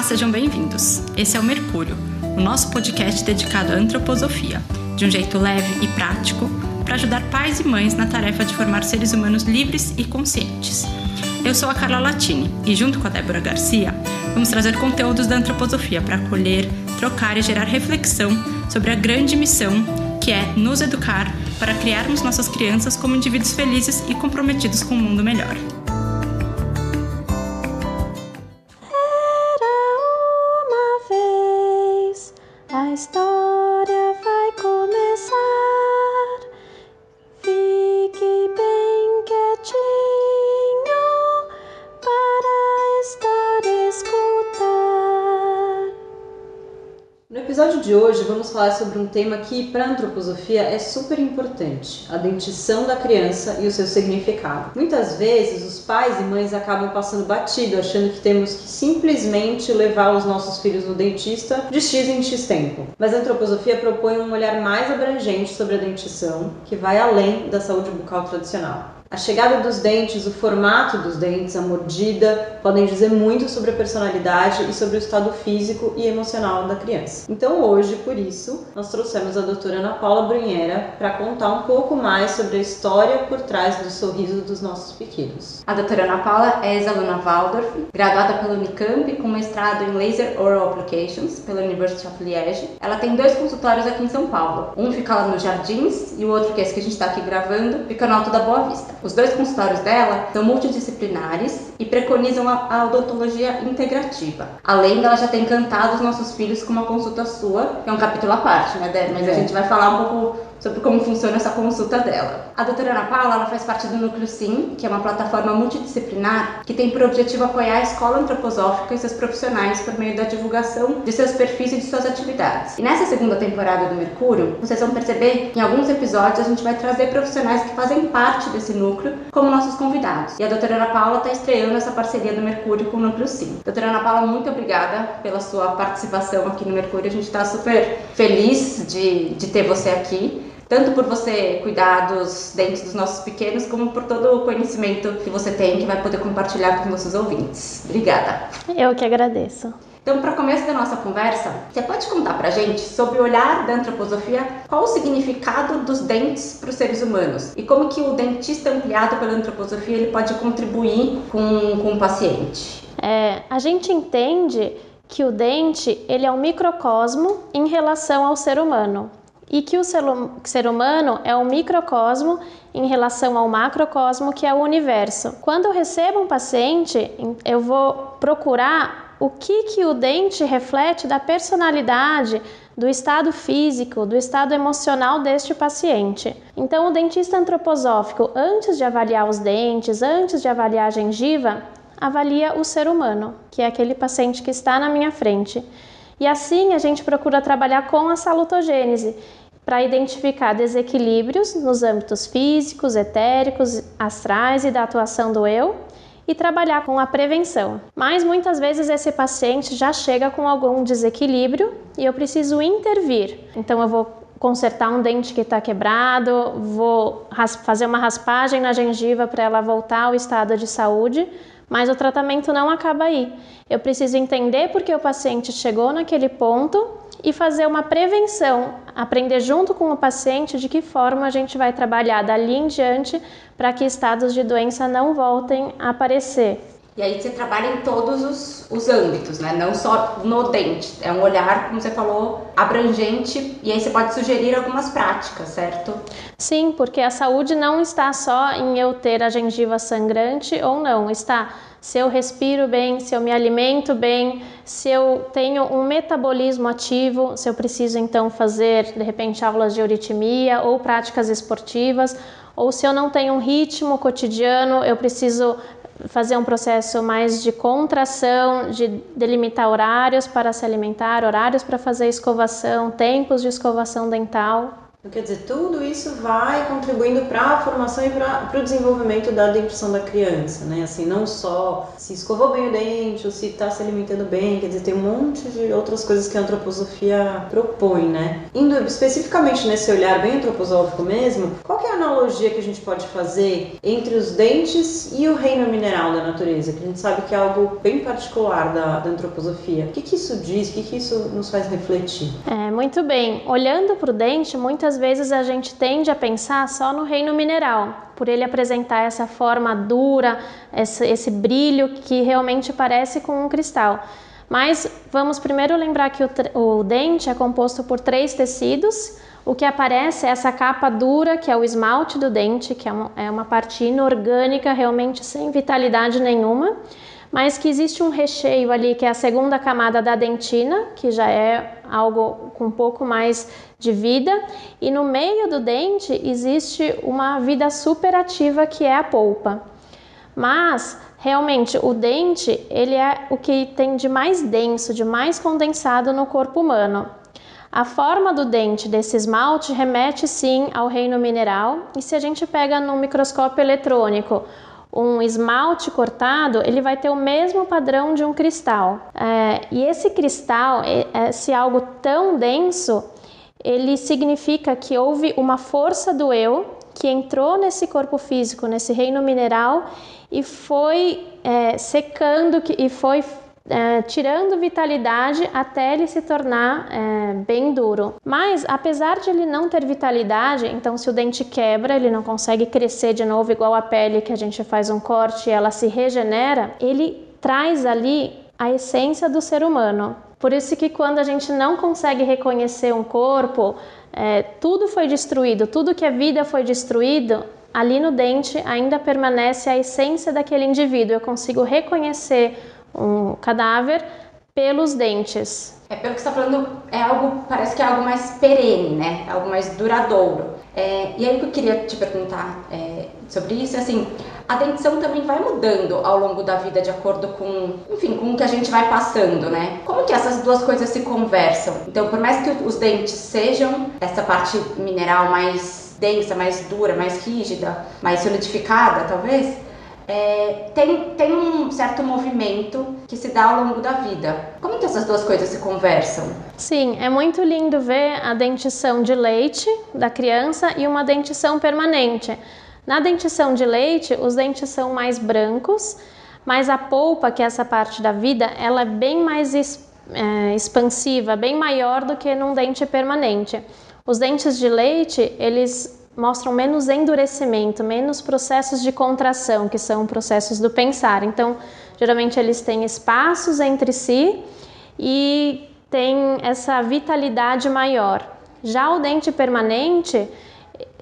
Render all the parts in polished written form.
sejam bem-vindos. Esse é o Mercúrio, o nosso podcast dedicado à antroposofia, de um jeito leve e prático, para ajudar pais e mães na tarefa de formar seres humanos livres e conscientes. Eu sou a Carla Latini e, junto com a Débora Garcia, vamos trazer conteúdos da antroposofia para acolher, trocar e gerar reflexão sobre a grande missão que é nos educar para criarmos nossas crianças como indivíduos felizes e comprometidos com um mundo melhor. A história vai começar. Fique bem quietinho para a história escutar. No episódio de hoje vamos falar sobre um tema que para a antroposofia é super importante, a dentição da criança e o seu significado. Muitas vezes os pais e mães acabam passando batido, achando que temos que simplesmente levar os nossos filhos no dentista de X em X tempo. Mas a antroposofia propõe um olhar mais abrangente sobre a dentição, que vai além da saúde bucal tradicional. A chegada dos dentes, o formato dos dentes, a mordida, podem dizer muito sobre a personalidade e sobre o estado físico e emocional da criança. Então hoje, por isso, nós trouxemos a doutora Ana Paula Brunheira para contar um pouco mais sobre a história por trás do sorriso dos nossos pequenos. A doutora Ana Paula é ex-aluna Waldorf, graduada pela Unicamp com mestrado em Laser Oral Applications pela University of Liège. Ela tem 2 consultórios aqui em São Paulo. Um fica lá nos Jardins e o outro, que é esse que a gente está aqui gravando, fica no Alto da Boa Vista. Os 2 consultórios dela são multidisciplinares e preconizam a odontologia integrativa. Além dela já ter encantado os nossos filhos com uma consulta sua, que é um capítulo à parte, né, Débora? Mas a gente vai falar um pouco sobre como funciona essa consulta dela. A doutora Ana Paula, ela faz parte do Núcleo Sim, que é uma plataforma multidisciplinar que tem por objetivo apoiar a escola antroposófica e seus profissionais por meio da divulgação de seus perfis e de suas atividades. E nessa segunda temporada do Mercúrio, vocês vão perceber que em alguns episódios a gente vai trazer profissionais que fazem parte desse núcleo como nossos convidados. E a doutora Ana Paula está estreando essa parceria do Mercúrio com o Núcleo Sim. Doutora Ana Paula, muito obrigada pela sua participação aqui no Mercúrio. A gente está super feliz de ter você aqui. Tanto por você cuidar dos dentes dos nossos pequenos, como por todo o conhecimento que você tem, que vai poder compartilhar com os nossos ouvintes. Obrigada. Eu que agradeço. Então, para começo da nossa conversa, você pode contar pra gente sobre o olhar da antroposofia, qual o significado dos dentes para os seres humanos e como que o dentista ampliado pela antroposofia ele pode contribuir com o paciente? A gente entende que o dente ele é um microcosmo em relação ao ser humano. E que o ser humano é um microcosmo em relação ao macrocosmo, que é o universo. Quando eu recebo um paciente, eu vou procurar o que o dente reflete da personalidade, do estado físico, do estado emocional deste paciente. Então, o dentista antroposófico, antes de avaliar os dentes, antes de avaliar a gengiva, avalia o ser humano, que é aquele paciente que está na minha frente. E assim a gente procura trabalhar com a salutogênese para identificar desequilíbrios nos âmbitos físicos, etéricos, astrais e da atuação do eu e trabalhar com a prevenção. Mas muitas vezes esse paciente já chega com algum desequilíbrio e eu preciso intervir. Então eu vou consertar um dente que está quebrado, vou fazer uma raspagem na gengiva para ela voltar ao estado de saúde. Mas o tratamento não acaba aí. Eu preciso entender por que o paciente chegou naquele ponto e fazer uma prevenção, aprender junto com o paciente de que forma a gente vai trabalhar dali em diante para que estados de doença não voltem a aparecer. E aí você trabalha em todos os âmbitos, né? Não só no dente. É um olhar, como você falou, abrangente, e aí você pode sugerir algumas práticas, certo? Sim, porque a saúde não está só em eu ter a gengiva sangrante ou não. Está se eu respiro bem, se eu me alimento bem, se eu tenho um metabolismo ativo, se eu preciso então fazer, de repente, aulas de euritmia ou práticas esportivas, ou se eu não tenho um ritmo cotidiano, eu preciso fazer um processo mais de contração, de delimitar horários para se alimentar, horários para fazer escovação, tempos de escovação dental. Quer dizer, tudo isso vai contribuindo para a formação e para o desenvolvimento da dentição da criança, né? Assim, não só se escovou bem o dente ou se está se alimentando bem, quer dizer, tem um monte de outras coisas que a antroposofia propõe, né? Indo especificamente nesse olhar bem antroposófico mesmo, qual que é a analogia que a gente pode fazer entre os dentes e o reino mineral da natureza? Que a gente sabe que é algo bem particular da antroposofia. O que isso diz? O que isso nos faz refletir? Muito bem. Olhando para o dente, muitas vezes a gente tende a pensar só no reino mineral, por ele apresentar essa forma dura, esse brilho que realmente parece com um cristal. Mas vamos primeiro lembrar que o dente é composto por 3 tecidos. O que aparece é essa capa dura, que é o esmalte do dente, que é uma parte inorgânica, realmente sem vitalidade nenhuma, mas que existe um recheio ali, que é a segunda camada da dentina, que já é algo com um pouco mais de vida, e no meio do dente existe uma vida superativa, que é a polpa. Mas realmente o dente, ele é o que tem de mais denso, de mais condensado no corpo humano. A forma do dente desse esmalte remete sim ao reino mineral, e se a gente pega no microscópio eletrônico um esmalte cortado, ele vai ter o mesmo padrão de um cristal. E esse cristal, esse algo tão denso, ele significa que houve uma força do eu que entrou nesse corpo físico, nesse reino mineral, e foi secando e foi tirando vitalidade até ele se tornar bem duro. Mas apesar de ele não ter vitalidade, então se o dente quebra, ele não consegue crescer de novo igual a pele, que a gente faz um corte e ela se regenera, ele traz ali a essência do ser humano. Por isso que quando a gente não consegue reconhecer um corpo, tudo foi destruído, tudo que é vida foi destruído, ali no dente ainda permanece a essência daquele indivíduo. Eu consigo reconhecer um cadáver pelos dentes. Pelo que você está falando, parece que é algo mais perene, né? Algo mais duradouro. E aí o que eu queria te perguntar sobre isso é assim, a dentição também vai mudando ao longo da vida de acordo com o que a gente vai passando, né? Como que essas duas coisas se conversam? Então, por mais que os dentes sejam essa parte mineral mais densa, mais dura, mais rígida, mais solidificada, talvez, tem um certo movimento que se dá ao longo da vida. Como que essas duas coisas se conversam? Sim, é muito lindo ver a dentição de leite da criança e uma dentição permanente. Na dentição de leite, os dentes são mais brancos, mas a polpa, que é essa parte da vida, ela é bem mais expansiva, bem maior do que num dente permanente. Os dentes de leite, eles mostram menos endurecimento, menos processos de contração, que são processos do pensar. Então, geralmente eles têm espaços entre si e tem essa vitalidade maior. Já o dente permanente,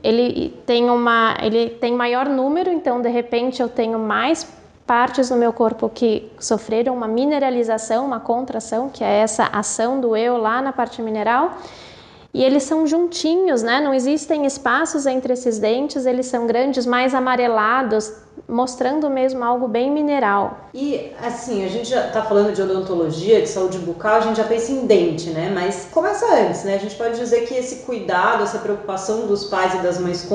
ele tem maior número, então de repente eu tenho mais partes do meu corpo que sofreram uma mineralização, uma contração, que é essa ação do eu lá na parte mineral. E eles são juntinhos, né? Não existem espaços entre esses dentes, eles são grandes, mais amarelados, mostrando mesmo algo bem mineral. E assim, a gente já está falando de odontologia, de saúde bucal, a gente já pensa em dente, né? Mas começa antes, né? A gente pode dizer que esse cuidado, essa preocupação dos pais e das mães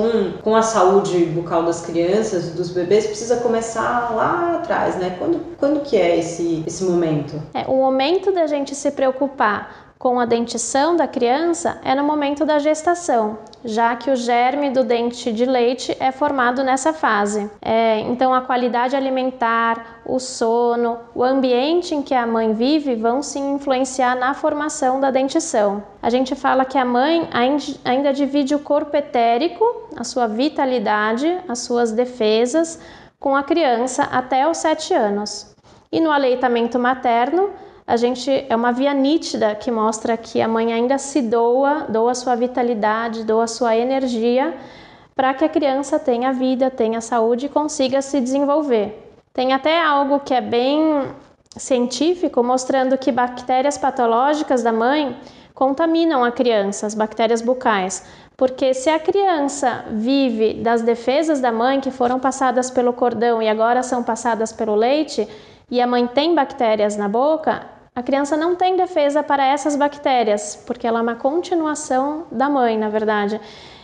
com a saúde bucal das crianças e dos bebês precisa começar lá atrás, né? Quando que é esse momento? O momento da gente se preocupar com a dentição da criança é no momento da gestação, já que o germe do dente de leite é formado nessa fase. Então a qualidade alimentar, o sono, o ambiente em que a mãe vive vão sim influenciar na formação da dentição. A gente fala que a mãe ainda divide o corpo etérico, a sua vitalidade, as suas defesas, com a criança até os 7 anos. E no aleitamento materno, é uma via nítida que mostra que a mãe ainda se doa sua vitalidade, doa sua energia para que a criança tenha vida, tenha saúde e consiga se desenvolver. Tem até algo que é bem científico mostrando que bactérias patológicas da mãe contaminam a criança, as bactérias bucais, porque se a criança vive das defesas da mãe que foram passadas pelo cordão e agora são passadas pelo leite, e a mãe tem bactérias na boca, a criança não tem defesa para essas bactérias, porque ela é uma continuação da mãe, na verdade.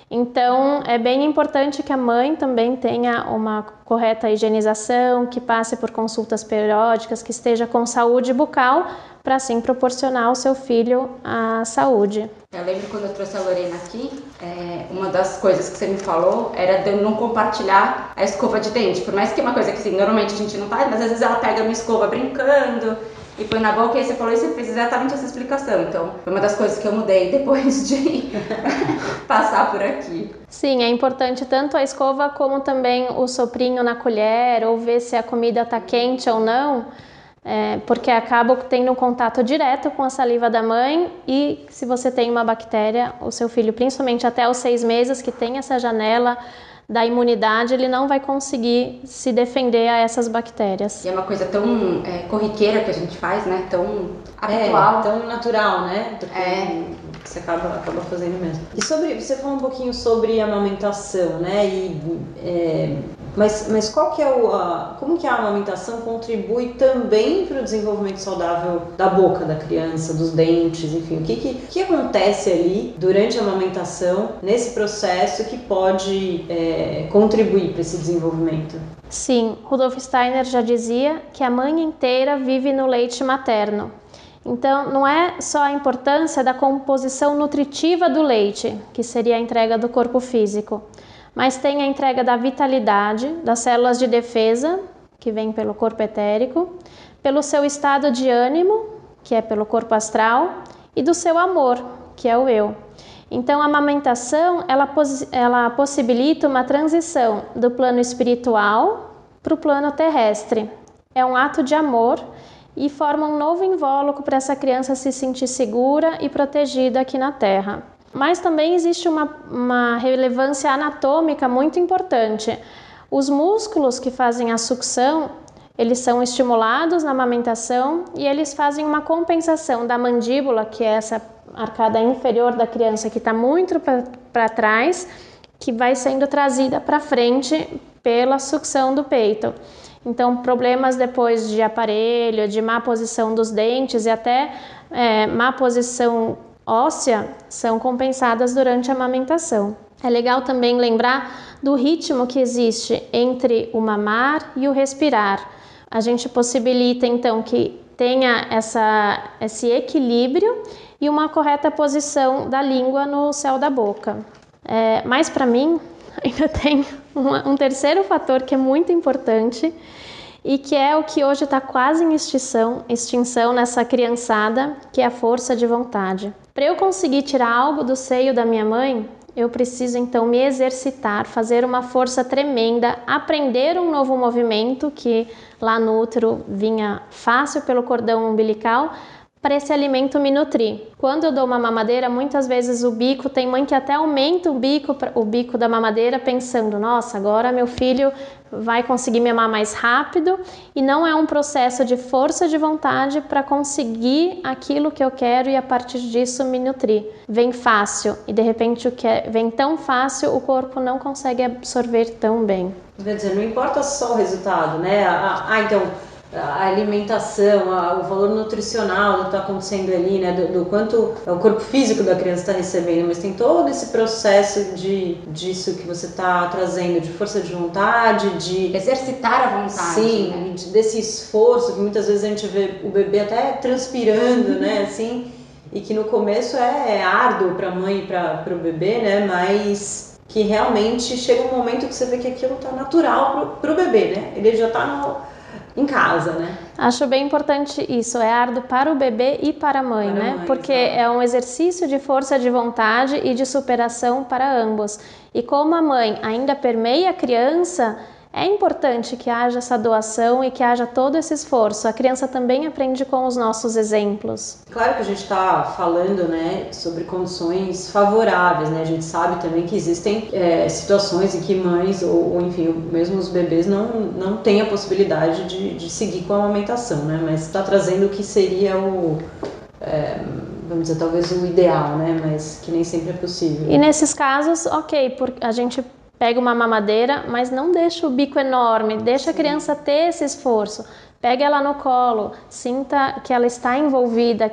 Então, é bem importante que a mãe também tenha uma correta higienização, que passe por consultas periódicas, que esteja com saúde bucal, para assim proporcionar ao seu filho a saúde. Eu lembro quando eu trouxe a Lorena aqui, uma das coisas que você me falou era de eu não compartilhar a escova de dente. Por mais que é uma coisa que assim, normalmente a gente não faz, mas às vezes ela pega a minha escova brincando e põe na boca, e aí você falou e você fez exatamente essa explicação. Então, foi uma das coisas que eu mudei depois de passar por aqui. Sim, é importante tanto a escova como também o soprinho na colher, ou ver se a comida está quente ou não, porque acaba tendo contato direto com a saliva da mãe, e se você tem uma bactéria, o seu filho, principalmente até os 6 meses, que tem essa janela da imunidade, ele não vai conseguir se defender a essas bactérias. E é uma coisa tão corriqueira que a gente faz, né? Tão habitual. Tão natural, né? Você acaba fazendo mesmo. E você falou um pouquinho sobre amamentação, né? Mas qual que é como que a amamentação contribui também para o desenvolvimento saudável da boca da criança, dos dentes, enfim, o que acontece ali durante a amamentação, nesse processo, que pode contribuir para esse desenvolvimento? Sim, Rudolf Steiner já dizia que a mãe inteira vive no leite materno. Então, não é só a importância da composição nutritiva do leite, que seria a entrega do corpo físico, mas tem a entrega da vitalidade, das células de defesa, que vem pelo corpo etérico, pelo seu estado de ânimo, que é pelo corpo astral, e do seu amor, que é o eu. Então, a amamentação, ela possibilita uma transição do plano espiritual para o plano terrestre. É um ato de amor e forma um novo invólucro para essa criança se sentir segura e protegida aqui na Terra. Mas também existe uma relevância anatômica muito importante. Os músculos que fazem a sucção, eles são estimulados na amamentação e eles fazem uma compensação da mandíbula, que é essa arcada inferior da criança que está muito para trás, que vai sendo trazida para frente pela sucção do peito. Então, problemas depois de aparelho, de má posição dos dentes e até má posição óssea são compensadas durante a amamentação. É legal também lembrar do ritmo que existe entre o mamar e o respirar. A gente possibilita então que tenha esse equilíbrio e uma correta posição da língua no céu da boca. Mas para mim ainda tem um terceiro fator que é muito importante e que é o que hoje está quase em extinção nessa criançada, que é a força de vontade. Para eu conseguir tirar algo do seio da minha mãe, eu preciso então me exercitar, fazer uma força tremenda, aprender um novo movimento que lá no útero vinha fácil pelo cordão umbilical, para esse alimento me nutrir. Quando eu dou uma mamadeira, muitas vezes o bico, tem mãe que até aumenta o bico da mamadeira pensando, nossa, agora meu filho vai conseguir mamar mais rápido, e não é um processo de força de vontade para conseguir aquilo que eu quero e a partir disso me nutrir. Vem fácil e de repente o que vem tão fácil o corpo não consegue absorver tão bem. Quer dizer, não importa só o resultado, né? Então a alimentação, o valor nutricional do que está acontecendo ali, né, do quanto o corpo físico da criança está recebendo, mas tem todo esse processo disso que você está trazendo, de força de vontade, de exercitar a vontade. Sim, né? Desse esforço que muitas vezes a gente vê o bebê até transpirando, né, assim, e que no começo é árduo para a mãe e para o bebê, né, mas que realmente chega um momento que você vê que aquilo está natural para o bebê, né, ele já está em casa, né? Acho bem importante isso, é árduo para o bebê e para a mãe, né? Porque é um exercício de força de vontade e de superação para ambos. E como a mãe ainda permeia a criança, é importante que haja essa doação e que haja todo esse esforço. A criança também aprende com os nossos exemplos. Claro que a gente está falando, né, sobre condições favoráveis, né? A gente sabe também que existem situações em que mães ou enfim, mesmo os bebês não têm a possibilidade de seguir com a amamentação, né? Mas está trazendo o que seria vamos dizer, talvez o ideal, né? Mas que nem sempre é possível. E nesses casos, ok, a gente pega uma mamadeira, mas não deixa o bico enorme, deixa a criança ter esse esforço. pegue ela no colo, sinta que ela está envolvida,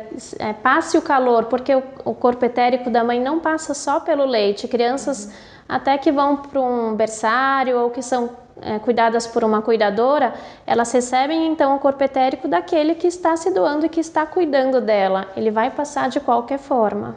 passe o calor, porque o corpo etérico da mãe não passa só pelo leite. Crianças até que vão para um berçário ou que são cuidadas por uma cuidadora, elas recebem então o corpo etérico daquele que está se doando e que está cuidando dela. Ele vai passar de qualquer forma.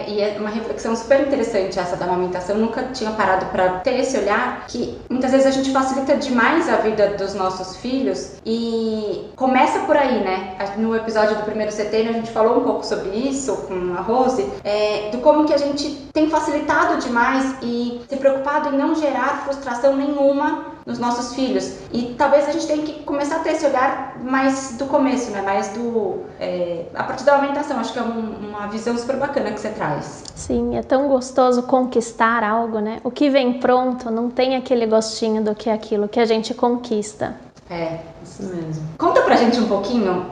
E é uma reflexão super interessante essa da amamentação. Eu nunca tinha parado para ter esse olhar que muitas vezes a gente facilita demais a vida dos nossos filhos e começa por aí, né? No episódio do primeiro setembro a gente falou um pouco sobre isso com a Rose, do como que a gente tem facilitado demais e se preocupado em não gerar frustração nenhuma nos nossos filhos. E talvez a gente tenha que começar a ter esse olhar mais do começo, né? Mais a partir da amamentação. Acho que é uma visão super bacana que você traz. Sim, é tão gostoso conquistar algo, né? O que vem pronto não tem aquele gostinho do que é aquilo que a gente conquista. Isso mesmo. Conta pra gente um pouquinho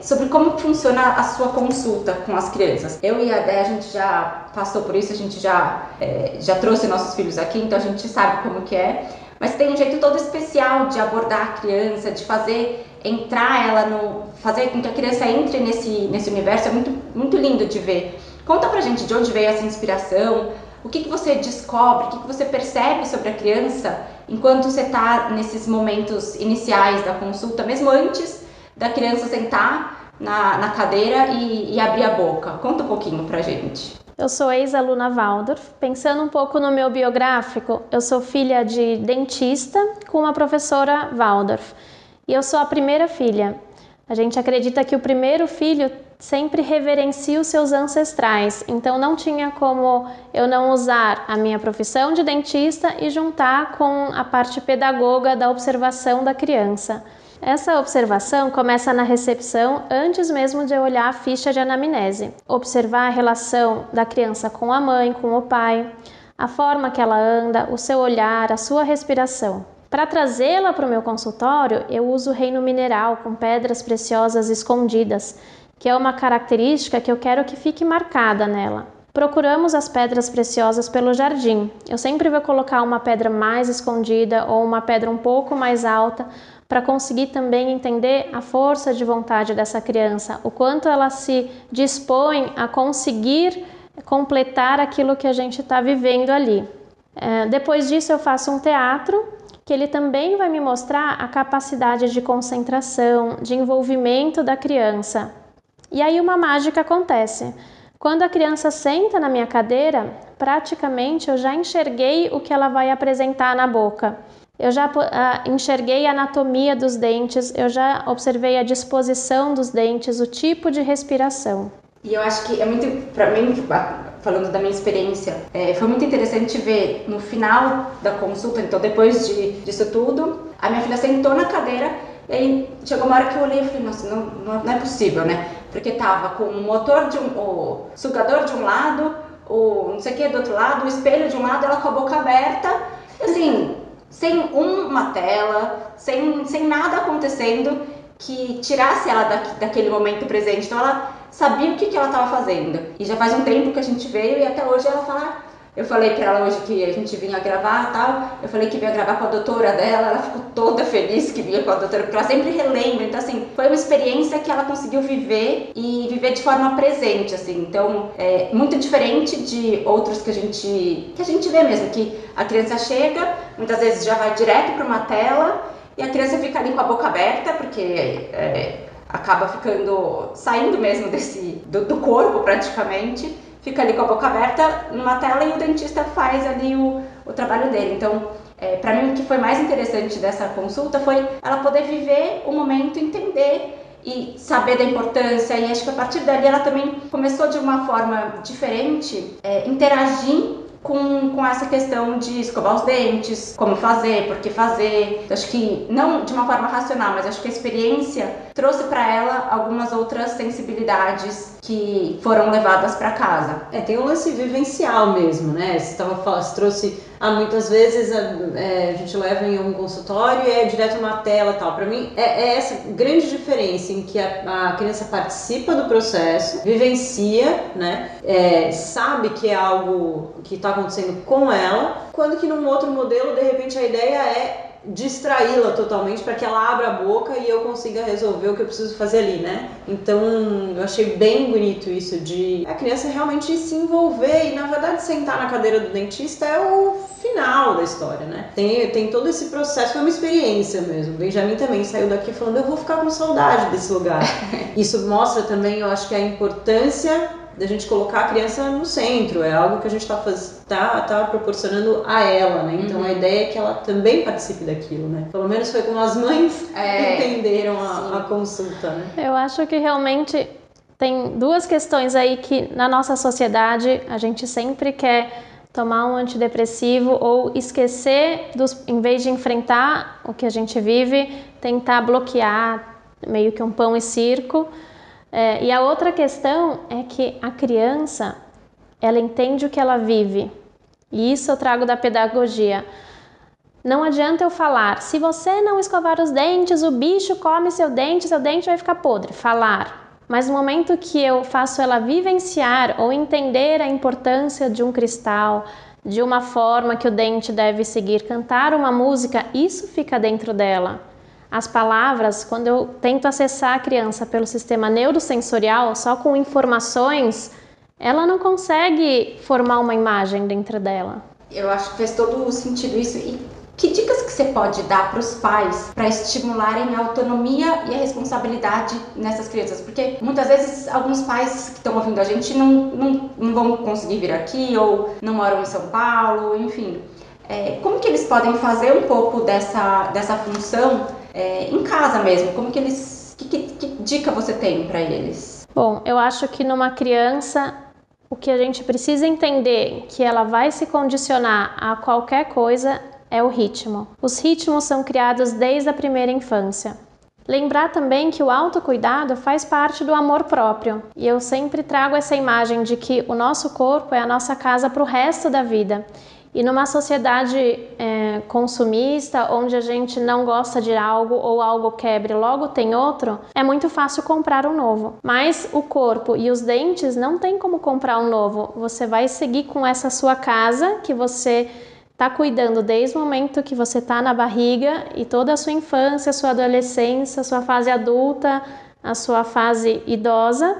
sobre como funciona a sua consulta com as crianças. Eu e a Dé, a gente já passou por isso, a gente já trouxe nossos filhos aqui, então a gente sabe como que é. Mas tem um jeito todo especial de abordar a criança, de fazer fazer com que a criança entre nesse universo. É muito, muito lindo de ver. Conta pra gente de onde veio essa inspiração, o que você descobre, o que você percebe sobre a criança enquanto você está nesses momentos iniciais da consulta, mesmo antes da criança sentar na cadeira e abrir a boca. Conta um pouquinho pra gente. Eu sou ex-aluna Waldorf. Pensando um pouco no meu biográfico, eu sou filha de dentista com uma professora Waldorf. E eu sou a primeira filha. A gente acredita que o primeiro filho sempre reverencia os seus ancestrais. Então não tinha como eu não usar a minha profissão de dentista e juntar com a parte pedagoga da observação da criança. Essa observação começa na recepção antes mesmo de eu olhar a ficha de anamnese. Observar a relação da criança com a mãe, com o pai, a forma que ela anda, o seu olhar, a sua respiração. Para trazê-la para o meu consultório, eu uso reino mineral com pedras preciosas escondidas, que é uma característica que eu quero que fique marcada nela. Procuramos as pedras preciosas pelo jardim. Eu sempre vou colocar uma pedra mais escondida ou uma pedra um pouco mais alta, para conseguir também entender a força de vontade dessa criança, o quanto ela se dispõe a conseguir completar aquilo que a gente está vivendo ali. Depois disso eu faço um teatro, que ele também vai me mostrar a capacidade de concentração, de envolvimento da criança. E aí uma mágica acontece. Quando a criança senta na minha cadeira, praticamente eu já enxerguei o que ela vai apresentar na boca. Eu já enxerguei a anatomia dos dentes, eu já observei a disposição dos dentes, o tipo de respiração. E eu acho que é muito, pra mim, falando da minha experiência, foi muito interessante ver no final da consulta, então depois disso tudo, a minha filha sentou na cadeira e aí chegou uma hora que eu olhei e falei, nossa, não é possível, né? Porque tava com o motor o sugador de um lado, o não sei o que do outro lado, o espelho de um lado, ela com a boca aberta, assim, sem uma tela, sem nada acontecendo que tirasse ela daquele momento presente. Então ela sabia o que ela estava fazendo. E já faz um tempo que a gente veio e até hoje ela fala... Eu falei pra ela hoje que a gente vinha gravar e tal, eu falei que vinha gravar com a doutora dela, ela ficou toda feliz que vinha com a doutora, porque ela sempre relembra. Então assim, foi uma experiência que ela conseguiu viver e viver de forma presente, assim. Então, é muito diferente de outros que a gente vê mesmo, que a criança chega, muitas vezes já vai direto para uma tela e a criança fica ali com a boca aberta, porque acaba saindo mesmo do corpo praticamente. Fica ali com a boca aberta numa tela e o dentista faz ali o trabalho dele. Então, para mim, o que foi mais interessante dessa consulta foi ela poder viver o momento, entender e saber da importância. E acho que a partir dali ela também começou de uma forma diferente, interagir com essa questão de escovar os dentes, como fazer, por que fazer. Acho que não de uma forma racional, mas acho que a experiência trouxe para ela algumas outras sensibilidades que foram levadas para casa. Tem um lance vivencial mesmo, né? Você trouxe, muitas vezes a gente leva em um consultório e é direto na tela e tal. Para mim é essa grande diferença em que a criança participa do processo, vivencia, né? Sabe que é algo que está acontecendo com ela, quando que num outro modelo, de repente, a ideia é distraí-la totalmente para que ela abra a boca e eu consiga resolver o que eu preciso fazer ali, né? Então eu achei bem bonito isso de a criança realmente se envolver e na verdade sentar na cadeira do dentista é o final da história, né? Tem todo esse processo, foi uma experiência mesmo. O Benjamin também saiu daqui falando, eu vou ficar com saudade desse lugar. Isso mostra também, eu acho que a importância da gente colocar a criança no centro, é algo que a gente tá proporcionando a ela, né? Então a ideia é que ela também participe daquilo, né? Pelo menos foi como as mães entenderam a consulta, né? Eu acho que realmente tem duas questões aí que na nossa sociedade a gente sempre quer tomar um antidepressivo ou esquecer, em vez de enfrentar o que a gente vive, tentar bloquear, meio que um pão e circo. E a outra questão é que a criança, ela entende o que ela vive. E isso eu trago da pedagogia. Não adianta eu falar, se você não escovar os dentes, o bicho come seu dente vai ficar podre. Falar. Mas no momento que eu faço ela vivenciar ou entender a importância de um cristal, de uma forma que o dente deve seguir, cantar uma música, isso fica dentro dela. As palavras, quando eu tento acessar a criança pelo sistema neurosensorial, só com informações, ela não consegue formar uma imagem dentro dela. Eu acho que fez todo o sentido isso. E que dicas que você pode dar para os pais para estimularem a autonomia e a responsabilidade nessas crianças? Porque muitas vezes alguns pais que estão ouvindo a gente não vão conseguir vir aqui ou não moram em São Paulo, enfim. Como que eles podem fazer um pouco dessa função em casa mesmo? Como que eles... Que dica você tem para eles? Bom, eu acho que numa criança, o que a gente precisa entender que ela vai se condicionar a qualquer coisa é o ritmo. Os ritmos são criados desde a primeira infância. Lembrar também que o autocuidado faz parte do amor próprio. E eu sempre trago essa imagem de que o nosso corpo é a nossa casa para o resto da vida. E numa sociedade consumista, onde a gente não gosta de algo ou algo quebre, logo tem outro, é muito fácil comprar um novo. Mas o corpo e os dentes não tem como comprar um novo. Você vai seguir com essa sua casa que você está cuidando desde o momento que você está na barriga e toda a sua infância, sua adolescência, sua fase adulta, a sua fase idosa,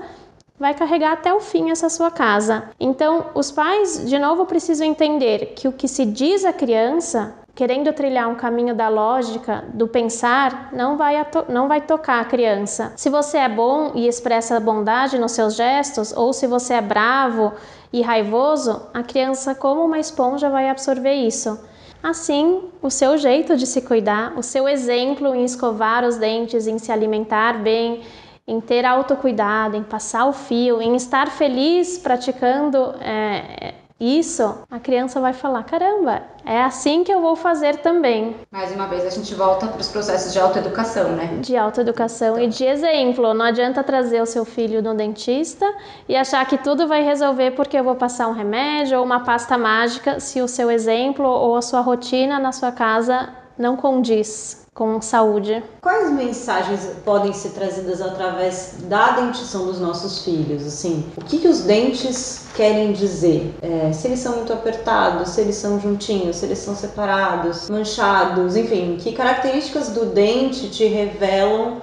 vai carregar até o fim essa sua casa. Então, os pais, de novo, precisam entender que o que se diz à criança, querendo trilhar um caminho da lógica, do pensar, não vai tocar a criança. Se você é bom e expressa bondade nos seus gestos, ou se você é bravo e raivoso, a criança, como uma esponja, vai absorver isso. Assim, o seu jeito de se cuidar, o seu exemplo em escovar os dentes, em se alimentar bem, em ter autocuidado, em passar o fio, em estar feliz praticando isso, a criança vai falar, caramba, é assim que eu vou fazer também. Mais uma vez a gente volta para os processos de autoeducação, né? De autoeducação e de exemplo. Não adianta trazer o seu filho no dentista e achar que tudo vai resolver porque eu vou passar um remédio ou uma pasta mágica se o seu exemplo ou a sua rotina na sua casa não condiz com saúde. Quais mensagens podem ser trazidas através da dentição dos nossos filhos? Assim, o que os dentes querem dizer? Se eles são muito apertados, se eles são juntinhos, se eles são separados, manchados, enfim, que características do dente te revelam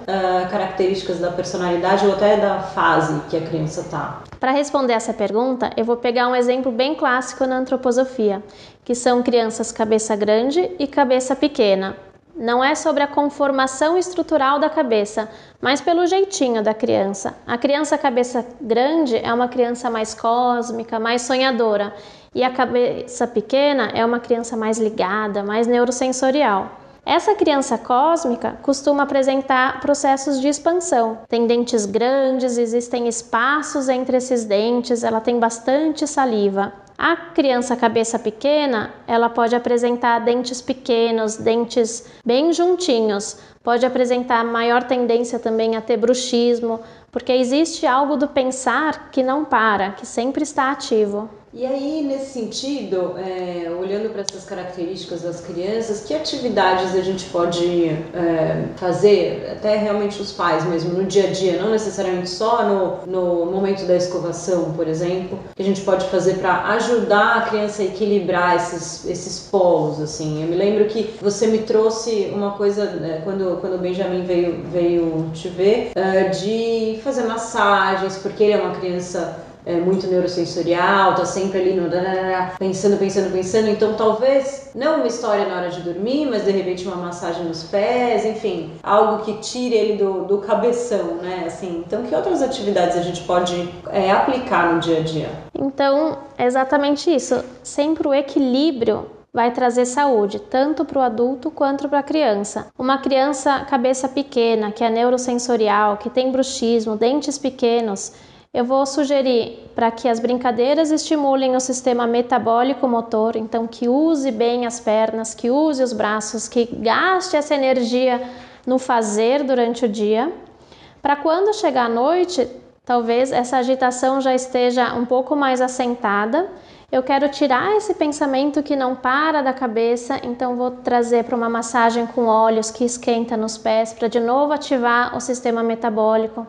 características da personalidade ou até da fase que a criança está? Para responder essa pergunta, eu vou pegar um exemplo bem clássico na antroposofia, que são crianças cabeça grande e cabeça pequena. Não é sobre a conformação estrutural da cabeça, mas pelo jeitinho da criança. A criança cabeça grande é uma criança mais cósmica, mais sonhadora. E a cabeça pequena é uma criança mais ligada, mais neurosensorial. Essa criança cósmica costuma apresentar processos de expansão. Tem dentes grandes, existem espaços entre esses dentes, ela tem bastante saliva. A criança cabeça pequena, ela pode apresentar dentes pequenos, dentes bem juntinhos, pode apresentar maior tendência também a ter bruxismo, porque existe algo do pensar que não para, que sempre está ativo. E aí, nesse sentido, olhando para essas características das crianças, que atividades a gente pode fazer, até realmente os pais mesmo, no dia a dia, não necessariamente só no momento da escovação, por exemplo, que a gente pode fazer para ajudar a criança a equilibrar esses polos, assim. Eu me lembro que você me trouxe uma coisa, quando o Benjamin veio te ver, de fazer massagens, porque ele é uma criança muito neurosensorial, tá sempre ali no pensando, então talvez não uma história na hora de dormir, mas de repente uma massagem nos pés, enfim, algo que tire ele do cabeção, né, assim. Então, que outras atividades a gente pode aplicar no dia a dia? Então, é exatamente isso, sempre o equilíbrio vai trazer saúde, tanto para o adulto quanto para a criança. Uma criança cabeça pequena, que é neurosensorial, que tem bruxismo, dentes pequenos, eu vou sugerir para que as brincadeiras estimulem o sistema metabólico motor, então que use bem as pernas, que use os braços, que gaste essa energia no fazer durante o dia, para quando chegar à noite, talvez essa agitação já esteja um pouco mais assentada. Eu quero tirar esse pensamento que não para da cabeça, então vou trazer para uma massagem com óleos que esquenta nos pés, para de novo ativar o sistema metabólico.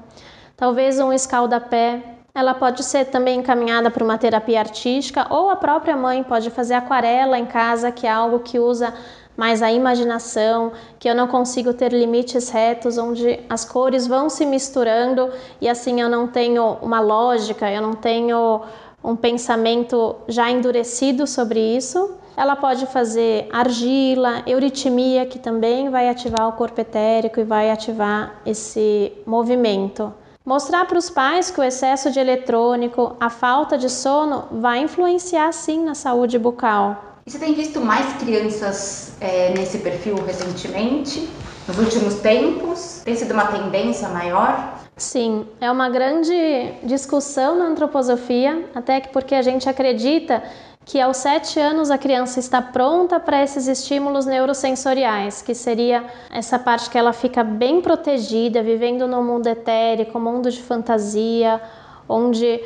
Talvez um escalda-pé, ela pode ser também encaminhada para uma terapia artística, ou a própria mãe pode fazer aquarela em casa, que é algo que usa mais a imaginação, que eu não consigo ter limites retos, onde as cores vão se misturando e assim eu não tenho uma lógica, eu não tenho um pensamento já endurecido sobre isso. Ela pode fazer argila, euritmia, que também vai ativar o corpo etérico e vai ativar esse movimento. Mostrar para os pais que o excesso de eletrônico, a falta de sono, vai influenciar sim na saúde bucal. E você tem visto mais crianças nesse perfil recentemente, nos últimos tempos? Tem sido uma tendência maior? Sim, é uma grande discussão na antroposofia, até que porque a gente acredita que aos 7 anos a criança está pronta para esses estímulos neurosensoriais, que seria essa parte que ela fica bem protegida, vivendo no mundo etérico, mundo de fantasia, onde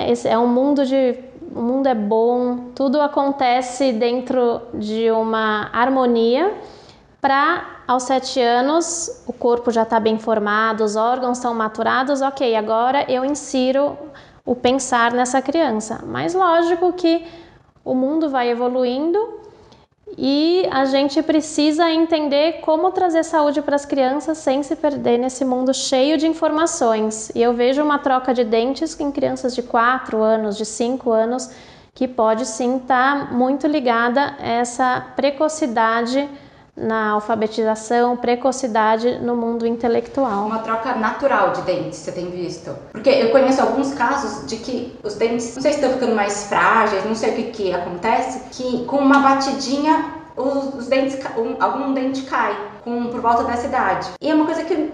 esse é um mundo o mundo é bom, tudo acontece dentro de uma harmonia, para aos 7 anos o corpo já está bem formado, os órgãos estão maturados, ok, agora eu insiro o pensar nessa criança. Mas lógico que o mundo vai evoluindo e a gente precisa entender como trazer saúde para as crianças sem se perder nesse mundo cheio de informações. E eu vejo uma troca de dentes em crianças de 4 anos, de 5 anos, que pode sim estar muito ligada a essa precocidade na alfabetização, precocidade no mundo intelectual. Uma troca natural de dentes, você tem visto? Porque eu conheço alguns casos de que os dentes, não sei se estão ficando mais frágeis, não sei o que acontece, que com uma batidinha os dentes, algum dente cai por volta dessa idade. E é uma coisa que eu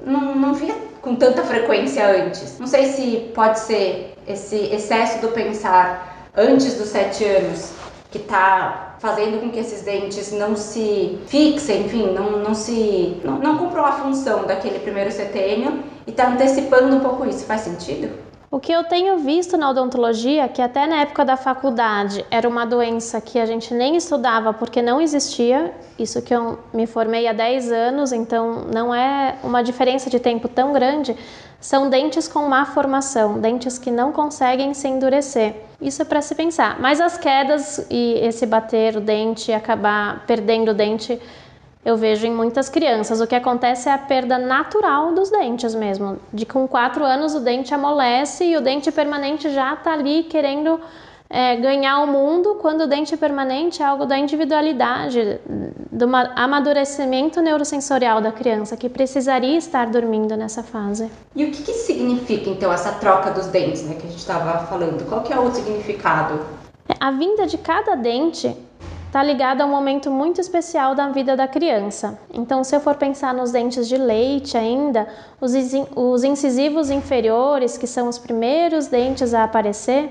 não via com tanta frequência antes. Não sei se pode ser esse excesso do pensar antes dos 7 anos que está fazendo com que esses dentes não se fixem, enfim, não cumpram a função daquele primeiro setênio e está antecipando um pouco isso. Faz sentido? O que eu tenho visto na odontologia, que até na época da faculdade era uma doença que a gente nem estudava porque não existia, isso que eu me formei há 10 anos, então não é uma diferença de tempo tão grande, são dentes com má formação, dentes que não conseguem se endurecer. Isso é para se pensar. Mas as quedas e esse bater o dente e acabar perdendo o dente, eu vejo em muitas crianças. O que acontece é a perda natural dos dentes mesmo. De com 4 anos o dente amolece e o dente permanente já está ali querendo ganhar o mundo, quando o dente permanente é algo da individualidade, do amadurecimento neurosensorial da criança, que precisaria estar dormindo nessa fase. E o que significa então essa troca dos dentes, né, que a gente estava falando? Qual que é o significado? A vinda de cada dente está ligado a um momento muito especial da vida da criança. Então, se eu for pensar nos dentes de leite ainda, os incisivos inferiores, que são os primeiros dentes a aparecer,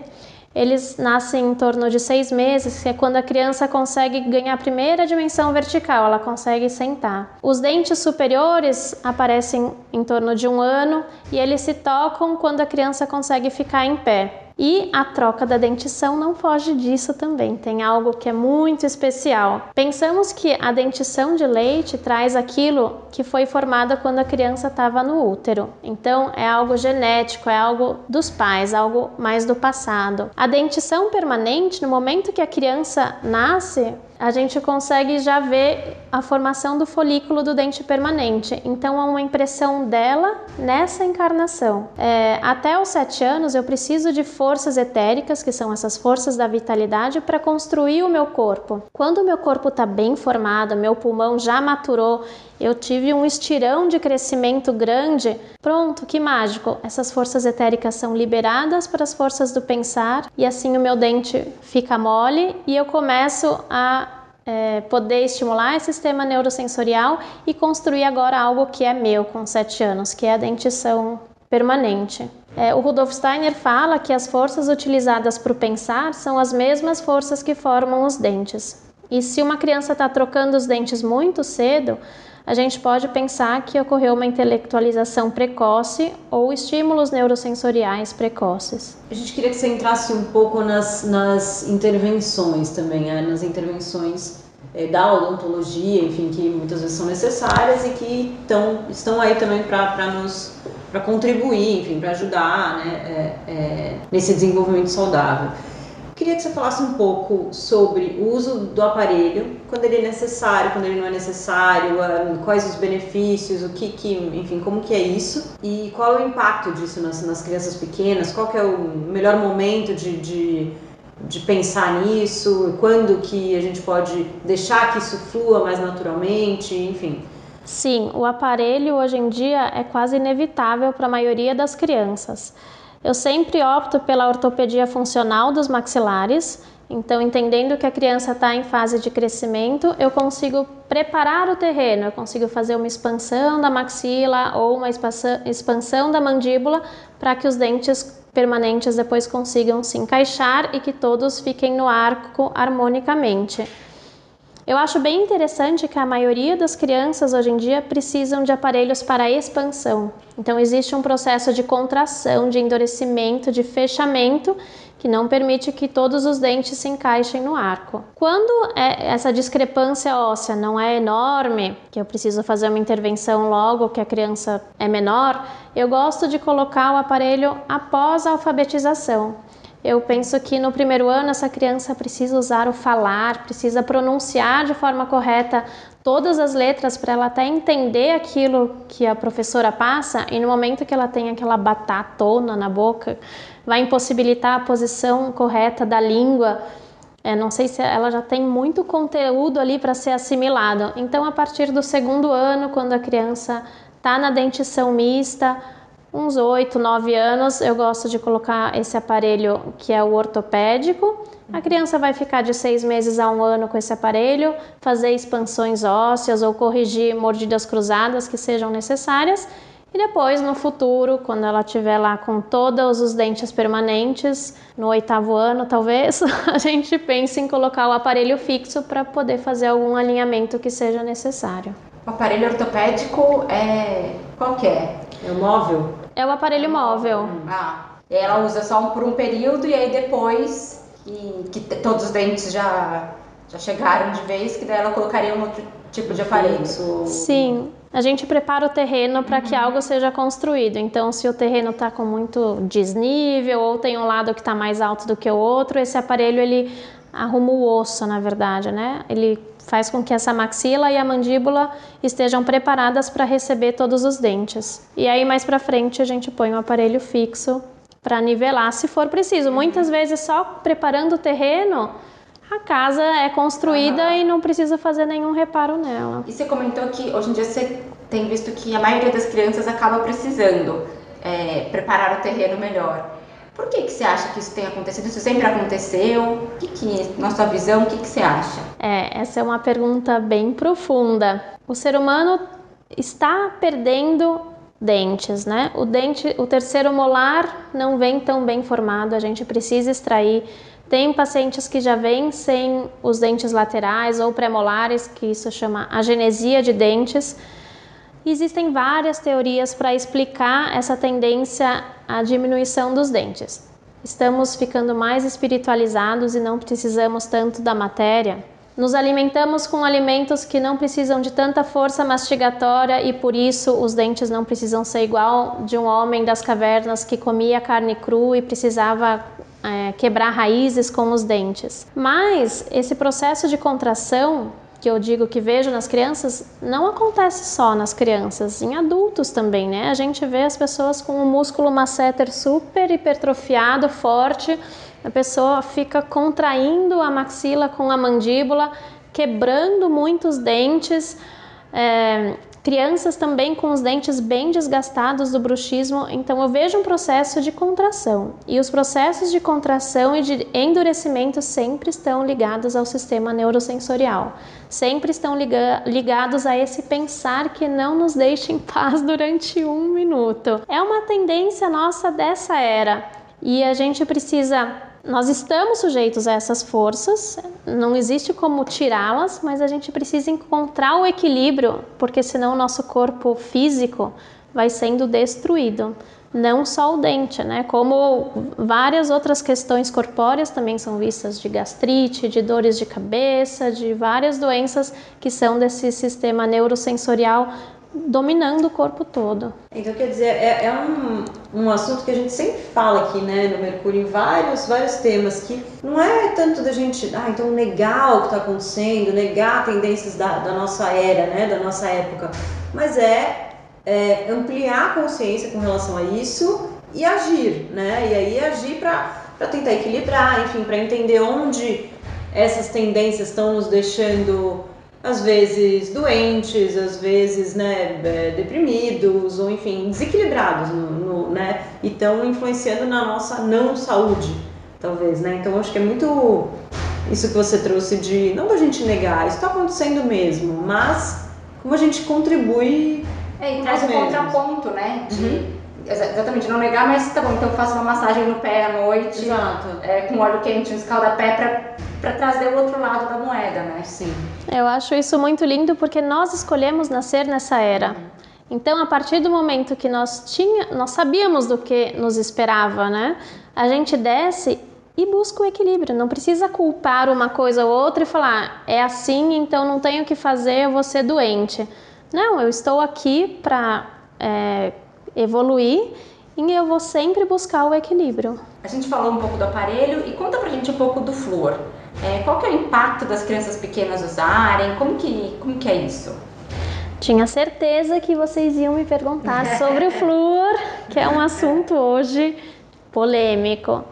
eles nascem em torno de 6 meses, que é quando a criança consegue ganhar a primeira dimensão vertical, ela consegue sentar. Os dentes superiores aparecem em torno de 1 ano e eles se tocam quando a criança consegue ficar em pé. E a troca da dentição não foge disso também, tem algo que é muito especial. Pensamos que a dentição de leite traz aquilo que foi formado quando a criança estava no útero. Então é algo genético, é algo dos pais, algo mais do passado. A dentição permanente, no momento que a criança nasce, a gente consegue já ver a formação do folículo do dente permanente. Então é uma impressão dela nessa encarnação. Até os 7 anos eu preciso de forças etéricas, que são essas forças da vitalidade, para construir o meu corpo. Quando o meu corpo está bem formado, meu pulmão já maturou, eu tive um estirão de crescimento grande, pronto, que mágico! Essas forças etéricas são liberadas para as forças do pensar e assim o meu dente fica mole e eu começo a poder estimular esse sistema neurosensorial e construir agora algo que é meu com 7 anos, que é a dentição permanente. O Rudolf Steiner fala que as forças utilizadas para o pensar são as mesmas forças que formam os dentes. E se uma criança está trocando os dentes muito cedo, a gente pode pensar que ocorreu uma intelectualização precoce ou estímulos neurosensoriais precoces. A gente queria que você entrasse um pouco nas intervenções também, nas intervenções da odontologia, enfim, que muitas vezes são necessárias e que estão aí também para contribuir, enfim, para ajudar, né, nesse desenvolvimento saudável. Queria que você falasse um pouco sobre o uso do aparelho, quando ele é necessário, quando ele não é necessário, quais os benefícios, enfim, como que é isso e qual é o impacto disso nas crianças pequenas, qual que é o melhor momento de pensar nisso, quando que a gente pode deixar que isso flua mais naturalmente, enfim. Sim, o aparelho hoje em dia é quase inevitável para a maioria das crianças. Eu sempre opto pela ortopedia funcional dos maxilares, então entendendo que a criança está em fase de crescimento, eu consigo preparar o terreno, eu consigo fazer uma expansão da maxila ou uma expansão da mandíbula para que os dentes permanentes depois consigam se encaixar e que todos fiquem no arco harmonicamente. Eu acho bem interessante que a maioria das crianças hoje em dia precisam de aparelhos para expansão. Então existe um processo de contração, de endurecimento, de fechamento que não permite que todos os dentes se encaixem no arco. Quando essa discrepância óssea não é enorme, que eu preciso fazer uma intervenção logo que a criança é menor, eu gosto de colocar o aparelho após a alfabetização. Eu penso que no primeiro ano essa criança precisa usar o falar, precisa pronunciar de forma correta todas as letras para ela até entender aquilo que a professora passa e no momento que ela tem aquela batatona na boca, vai impossibilitar a posição correta da língua. Não sei se ela já tem muito conteúdo ali para ser assimilado. Então a partir do 2º ano, quando a criança está na dentição mista, uns 8, 9 anos, eu gosto de colocar esse aparelho que é o ortopédico. A criança vai ficar de 6 meses a 1 ano com esse aparelho, fazer expansões ósseas ou corrigir mordidas cruzadas que sejam necessárias. E depois, no futuro, quando ela estiver lá com todos os dentes permanentes, no 8º ano talvez, a gente pense em colocar o aparelho fixo para poder fazer algum alinhamento que seja necessário. O aparelho ortopédico qual que é? É o móvel? É o aparelho móvel. Ela usa só por um período e aí depois que todos os dentes já chegaram de vez, que daí ela colocaria um outro tipo de aparelho. Sim, a gente prepara o terreno para que algo seja construído. Então, se o terreno está com muito desnível ou tem um lado que está mais alto do que o outro, esse aparelho ele arruma o osso, na verdade, né? Ele faz com que essa maxila e a mandíbula estejam preparadas para receber todos os dentes. E aí mais para frente a gente põe um aparelho fixo para nivelar se for preciso. Muitas vezes só preparando o terreno, a casa é construída e não precisa fazer nenhum reparo nela. E você comentou que hoje em dia você tem visto que a maioria das crianças acaba precisando preparar o terreno melhor. Por que você acha que isso tem acontecido? Isso sempre aconteceu? Na sua visão, o que você acha? Essa é uma pergunta bem profunda. O ser humano está perdendo dentes, né? O terceiro molar não vem tão bem formado, a gente precisa extrair. Tem pacientes que já vêm sem os dentes laterais ou pré-molares, que isso chama agenesia de dentes. Existem várias teorias para explicar essa tendência à diminuição dos dentes. Estamos ficando mais espiritualizados e não precisamos tanto da matéria. Nos alimentamos com alimentos que não precisam de tanta força mastigatória e por isso os dentes não precisam ser igual de um homem das cavernas que comia carne crua e precisava quebrar raízes com os dentes. Mas esse processo de contração, que eu digo que vejo nas crianças, não acontece só nas crianças, em adultos também, né? A gente vê as pessoas com o músculo masseter super hipertrofiado, forte, a pessoa fica contraindo a maxila com a mandíbula, quebrando muitos dentes, crianças também com os dentes bem desgastados do bruxismo. Então eu vejo um processo de contração, e os processos de contração e de endurecimento sempre estão ligados ao sistema neurosensorial, sempre estão ligados a esse pensar que não nos deixa em paz durante 1 minuto. É uma tendência nossa dessa era e a gente precisa... Nós estamos sujeitos a essas forças, não existe como tirá-las, mas a gente precisa encontrar o equilíbrio, porque senão o nosso corpo físico vai sendo destruído. Não só o dente, né? Como várias outras questões corpóreas também são vistas, de gastrite, de dores de cabeça, de várias doenças que são desse sistema neurosensorial dominando o corpo todo. Então, quer dizer, é um assunto que a gente sempre fala aqui, né, no Mercúrio, em vários temas, que não é tanto da gente, então negar o que está acontecendo, negar tendências da nossa era, né, da nossa época, mas ampliar a consciência com relação a isso e agir, né, e aí agir para tentar equilibrar, enfim, para entender onde essas tendências estão nos deixando às vezes doentes, às vezes, né, deprimidos, ou enfim, desequilibrados, né, e estão influenciando na nossa não saúde, talvez, né, então acho que é muito isso que você trouxe de, não da gente negar, isso está acontecendo mesmo, mas como a gente contribui e traz um contraponto, né, exatamente, não negar, mas tá bom, então eu faço uma massagem no pé à noite, com óleo quente, um escalda-pé para trazer o outro lado da moeda, né? Sim. Eu acho isso muito lindo porque nós escolhemos nascer nessa era. Então, a partir do momento que nós sabíamos do que nos esperava, né? A gente desce e busca o equilíbrio. Não precisa culpar uma coisa ou outra e falar, é assim, então não tenho o que fazer, eu vou ser doente. Não, eu estou aqui para evoluir e eu vou sempre buscar o equilíbrio. A gente falou um pouco do aparelho e conta pra gente um pouco do flúor. Qual que é o impacto das crianças pequenas usarem? Como que é isso? Tinha certeza que vocês iam me perguntar sobre o flúor, que é um assunto hoje polêmico.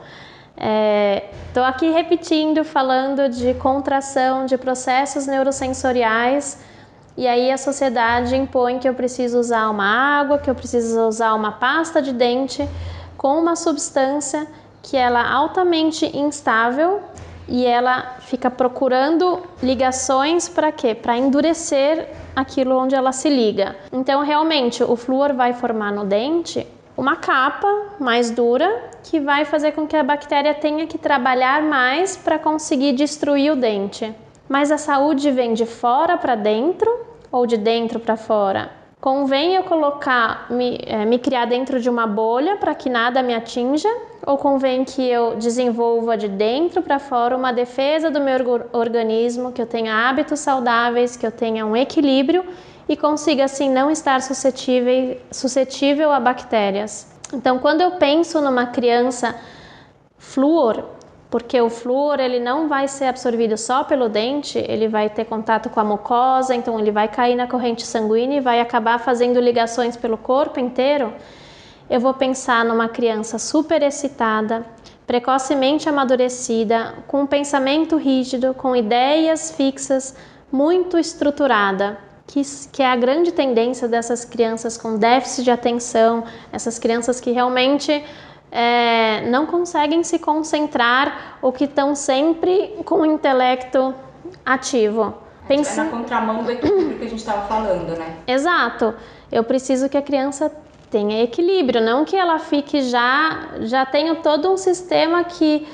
Estou aqui repetindo, falando de contração, de processos neurosensoriais, e aí a sociedade impõe que eu preciso usar uma água, que eu preciso usar uma pasta de dente com uma substância que ela é altamente instável e ela fica procurando ligações para quê? Para endurecer aquilo onde ela se liga. Então, realmente, o flúor vai formar no dente uma capa mais dura que vai fazer com que a bactéria tenha que trabalhar mais para conseguir destruir o dente. Mas a saúde vem de fora para dentro ou de dentro para fora? Convém eu me criar dentro de uma bolha para que nada me atinja? Ou convém que eu desenvolva de dentro para fora uma defesa do meu organismo, que eu tenha hábitos saudáveis, que eu tenha um equilíbrio e consiga assim não estar suscetível a bactérias? Então, quando eu penso numa criança flúor, porque o flúor ele não vai ser absorvido só pelo dente, ele vai ter contato com a mucosa, então ele vai cair na corrente sanguínea e vai acabar fazendo ligações pelo corpo inteiro. Eu vou pensar numa criança super excitada, precocemente amadurecida, com um pensamento rígido, com ideias fixas, muito estruturada, que é a grande tendência dessas crianças com déficit de atenção, essas crianças que realmente não conseguem se concentrar ou que estão sempre com o intelecto ativo. Na contramão do equilíbrio que a gente estava falando, né? Exato. Eu preciso que a criança tenha equilíbrio, não que ela fique já tenha todo um sistema que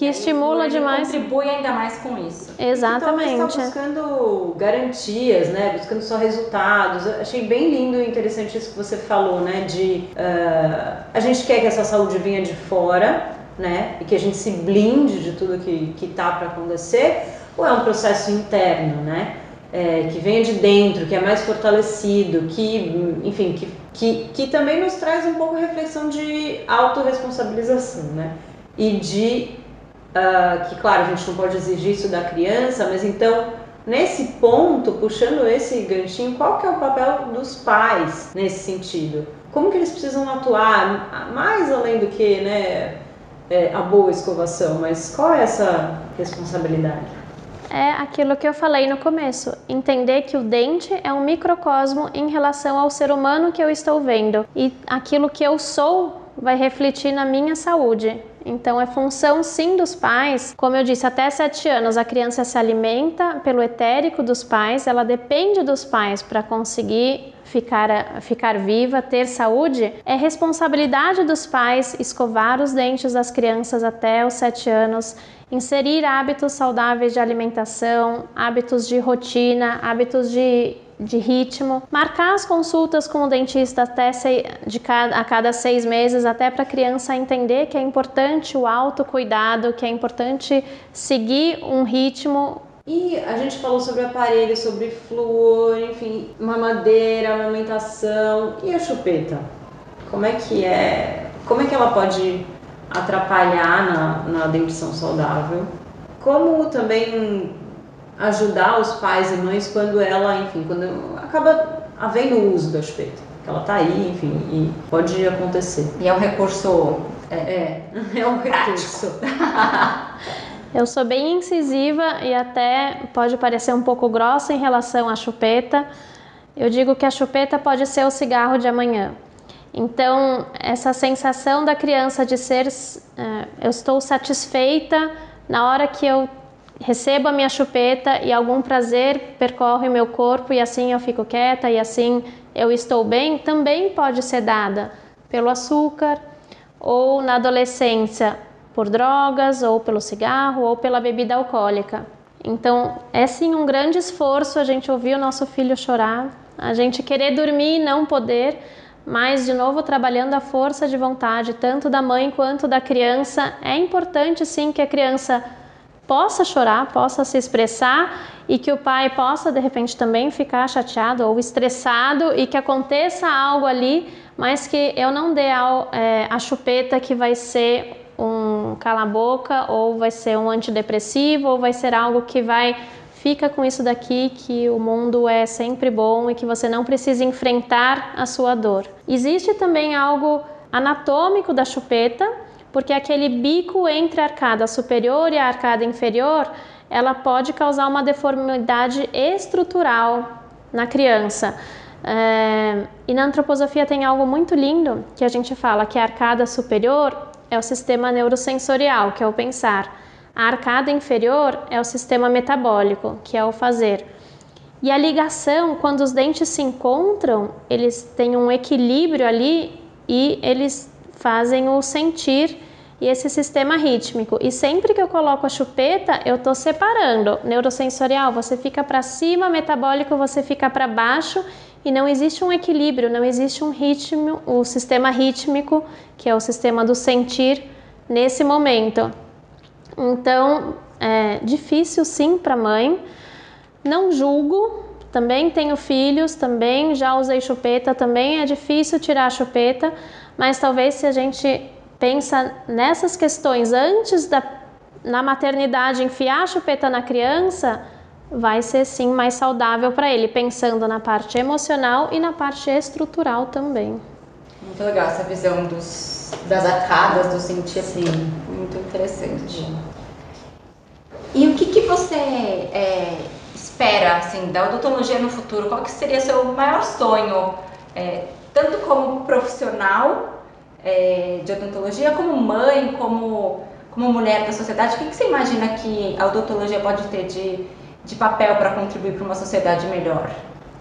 estimula demais. Contribui ainda mais com isso. Exatamente. E que talvez está buscando garantias, né? Buscando só resultados. Eu achei bem lindo e interessante isso que você falou, né? A gente quer que essa saúde venha de fora, né? E que a gente se blinde de tudo que tá para acontecer, ou é um processo interno, né? Que venha de dentro, que é mais fortalecido, que, enfim, que também nos traz um pouco a reflexão de autorresponsabilização, né? E que, claro, a gente não pode exigir isso da criança, mas então, nesse ponto, puxando esse ganchinho, qual que é o papel dos pais nesse sentido? Como que eles precisam atuar, mais além do que, né, a boa escovação, mas qual é essa responsabilidade? É aquilo que eu falei no começo, entender que o dente é um microcosmo em relação ao ser humano que eu estou vendo, e aquilo que eu sou vai refletir na minha saúde. Então é função sim dos pais, como eu disse, até 7 anos a criança se alimenta pelo etérico dos pais, ela depende dos pais para conseguir ficar viva, ter saúde. É responsabilidade dos pais escovar os dentes das crianças até os 7 anos, inserir hábitos saudáveis de alimentação, hábitos de rotina, hábitos de ritmo, marcar as consultas com o dentista a cada 6 meses, até para a criança entender que é importante o autocuidado, que é importante seguir um ritmo. E a gente falou sobre aparelho, sobre flúor, enfim, mamadeira, amamentação. E a chupeta? Como é que ela pode atrapalhar na dentição saudável? Como também ajudar os pais e mães quando acaba havendo o uso da chupeta, que ela tá aí, enfim, e pode acontecer. E é um recurso um recurso. Eu sou bem incisiva e até pode parecer um pouco grossa em relação à chupeta. Eu digo que a chupeta pode ser o cigarro de amanhã. Então, essa sensação da criança de eu estou satisfeita na hora que eu recebo a minha chupeta e algum prazer percorre o meu corpo e assim eu fico quieta e assim eu estou bem, também pode ser dada pelo açúcar ou na adolescência por drogas ou pelo cigarro ou pela bebida alcoólica. Então é sim um grande esforço a gente ouvir o nosso filho chorar, a gente querer dormir e não poder, mas de novo trabalhando a força de vontade tanto da mãe quanto da criança. É importante sim que a criança possa chorar, possa se expressar e que o pai possa de repente também ficar chateado ou estressado e que aconteça algo ali, mas que eu não dê a chupeta que vai ser um cala-boca ou vai ser um antidepressivo ou vai ser algo que fica com isso daqui, que o mundo é sempre bom e que você não precisa enfrentar a sua dor. Existe também algo anatômico da chupeta, porque aquele bico entre a arcada superior e a arcada inferior, ela pode causar uma deformidade estrutural na criança. E na antroposofia tem algo muito lindo que a gente fala que a arcada superior é o sistema neurosensorial, que é o pensar. A arcada inferior é o sistema metabólico, que é o fazer. E a ligação, quando os dentes se encontram, eles têm um equilíbrio ali e eles fazem o sentir e esse sistema rítmico. E sempre que eu coloco a chupeta, eu estou separando. Neurosensorial, você fica para cima, metabólico, você fica para baixo e não existe um equilíbrio, não existe um ritmo, o sistema rítmico, que é o sistema do sentir, nesse momento. Então, é difícil sim para a mãe. Não julgo, também tenho filhos, também já usei chupeta, também é difícil tirar a chupeta, mas talvez se a gente pensa nessas questões antes na maternidade, enfiar a chupeta na criança, vai ser sim mais saudável para ele, pensando na parte emocional e na parte estrutural também. Muito legal essa visão das arcadas, do sentir, assim, muito interessante. E o que você espera assim, da odontologia no futuro? Qual que seria seu maior sonho, tanto como profissional de odontologia, como mãe, como mulher da sociedade? O que você imagina que a odontologia pode ter de papel para contribuir para uma sociedade melhor?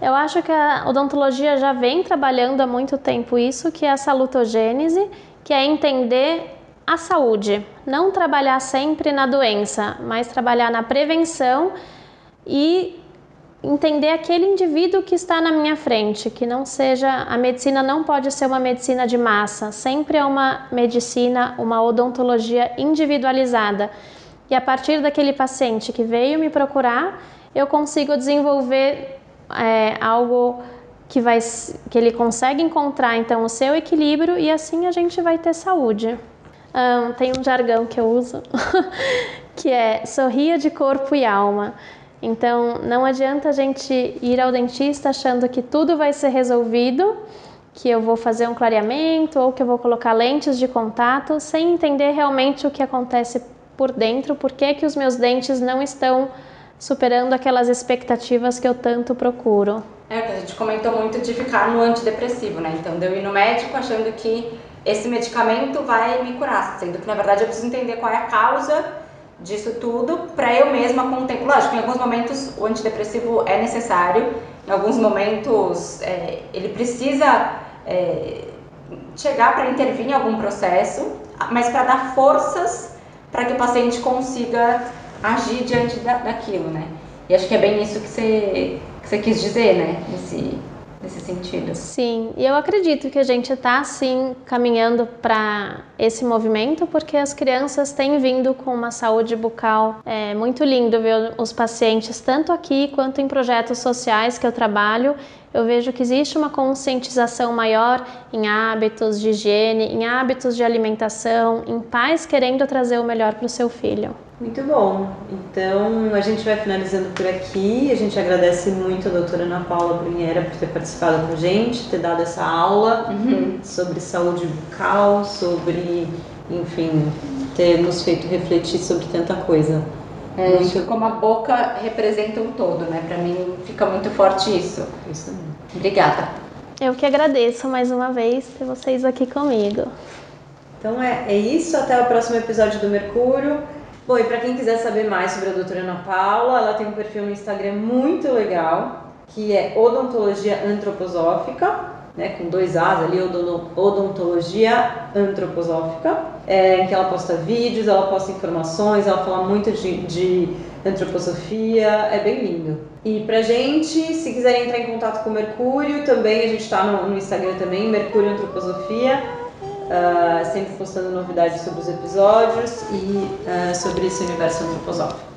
Eu acho que a odontologia já vem trabalhando há muito tempo isso, que é a salutogênese, que é entender a saúde, não trabalhar sempre na doença, mas trabalhar na prevenção e entender aquele indivíduo que está na minha frente, que não seja, a medicina não pode ser uma medicina de massa, sempre é uma medicina, uma odontologia individualizada. E a partir daquele paciente que veio me procurar, eu consigo desenvolver algo que ele consegue encontrar então o seu equilíbrio e assim a gente vai ter saúde. Tem um jargão que eu uso que é sorria de corpo e alma. Então não adianta a gente ir ao dentista achando que tudo vai ser resolvido, que eu vou fazer um clareamento ou que eu vou colocar lentes de contato sem entender realmente o que acontece por dentro, por que os meus dentes não estão superando aquelas expectativas que eu tanto procuro. A gente comentou muito de ficar no antidepressivo, né? Então, de eu ir no médico achando que esse medicamento vai me curar, sendo que, na verdade, eu preciso entender qual é a causa disso tudo para eu mesma contemplar. Lógico, em alguns momentos o antidepressivo é necessário, em alguns momentos ele precisa chegar para intervir em algum processo, mas para dar forças para que o paciente consiga agir diante daquilo, né? E acho que é bem isso que você quis dizer, né? Nesse sentido. Sim, e eu acredito que a gente está, sim, caminhando para esse movimento, porque as crianças têm vindo com uma saúde bucal. É muito lindo ver os pacientes, tanto aqui quanto em projetos sociais que eu trabalho. Eu vejo que existe uma conscientização maior em hábitos de higiene, em hábitos de alimentação, em pais querendo trazer o melhor para o seu filho. Muito bom. Então, a gente vai finalizando por aqui. A gente agradece muito a doutora Ana Paula Brunheira por ter participado com a gente, ter dado essa aula sobre saúde bucal, sobre, enfim, ter nos feito refletir sobre tanta coisa. Como a boca representa um todo, né? Pra mim fica muito forte isso. Isso mesmo. Obrigada. Eu que agradeço mais uma vez ter vocês aqui comigo. Então é isso, até o próximo episódio do Mercúrio. Bom, e para quem quiser saber mais sobre a doutora Ana Paula, ela tem um perfil no Instagram muito legal, que é Odontologia Antroposófica, né, com 2 As ali, Odontologia Antroposófica, em que ela posta vídeos, ela posta informações, ela fala muito de antroposofia, é bem lindo. E pra gente, se quiserem entrar em contato com o Mercúrio, também a gente tá no Instagram também, Mercúrio Antroposofia, sempre postando novidades sobre os episódios e sobre esse universo antroposófico.